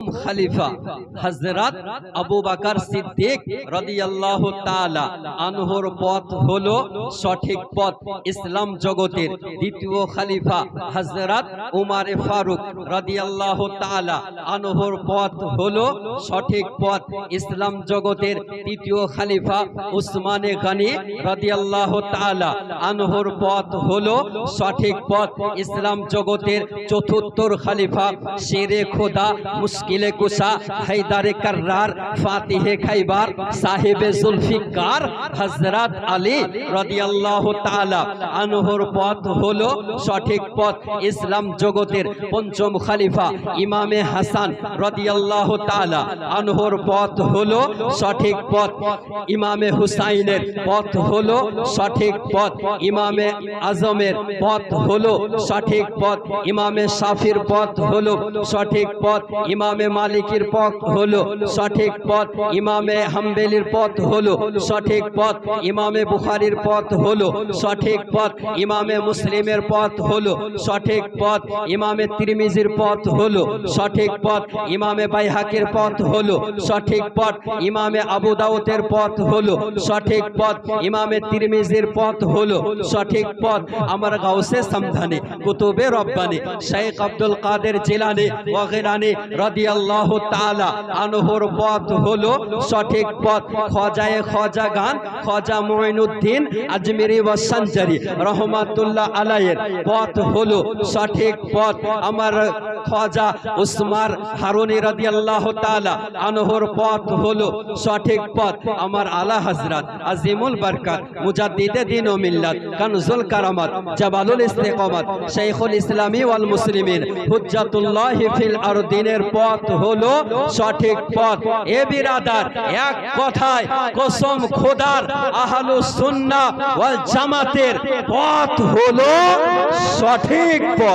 খলিফা হযরত আবু বকর সিদ্দিক রাদিয়াল্লাহু তাআলা আনহুর পথ হলো সঠিক পথ। ইসলাম জগতের দ্বিতীয় খলিফা হযরত উমর ফারুক রাদিয়াল্লাহু তাআলা আনহুর পথ হলো সঠিক পথ। ইসলাম জগতের তৃতীয় খলিফা উসমানে গনি রাদিয়াল্লাহু তাআলা আনহুর পথ হলো সঠিক পথ। ইসলাম জগতের চতুর্থ খলিফা শেরে খোদা মুশকিলে কুশা হায়দারে কাররার ফাতিহে খাইবার সাহেবে জুলফিকার হযরত আলী রাদিয়াল্লাহু তাআলা আনহুর পথ হলো সঠিক পথ। ইসলাম জগতের পঞ্চম খলিফা ইমামে হাসান রাদিয়াল্লাহু তাআলা আনহুর পথ হলো সঠিক পথ। ইমামে হুসাইনের পথ হলো সঠিক পথ। ইমামে আজমের পথ হলো সঠিক পথ। ইমামে শাফির পথ হলো সঠিক পথ। ইমামে মালিকের পথ হলো সঠিক পথ। ইমামে হাম্বলির পথ হলো সঠিক পথ। ইমামে বুখারীর পথ হলো সঠিক পথ। ইমামে মুসলিমের পথ হলো সঠিক পথ। ইমামে তিরমিজির পথ হলো সঠিক পথ। ইমামে বাইহাকির পথ হলো সঠিক পথ। ইমামে আবু দাউদের পথ হলো সঠিক পথ। ইমামে তিরমিজির পথ হলো সঠিক পথ। আমার গাউসে সমধানী কুতুবে রব্বানী শেখ আব্দুল কাদের জিলানী ওয়া গিলানী রাদিয়াল্লাহু তাআলা আনহুর পথ হলো সঠিক পথ। খাজায়ে খাজাগান খাজা মুঈনুদ্দিন আজমিরি ওয়া সঞ্জারি রাহমাতুল্লাহ আলাইহির পথ হলো সঠিক পথ। আমার খাজা উসমান হারুনি রাদিয়াল্লাহু তাআলা আনহুর পথ হলো সঠিক পথ। আমার আলা হযরত আজিমুল বরকত মুজাদ্দিদে দ্বীন ও মিল্লাত কানজুল কারামাত জাবালুল ইস্তিকামাত শাইখুল ইসলামী ওয়াল মুসলিমিন হুজ্জাতুল্লাহি ফিল আরদিনের পথ হলো সঠিক পথ। এ বিরাদার, এক কথায় কসম খোদার আহলুস সুন্নাহ ওয়াল জামাতের পথ হলো সঠিক পথ।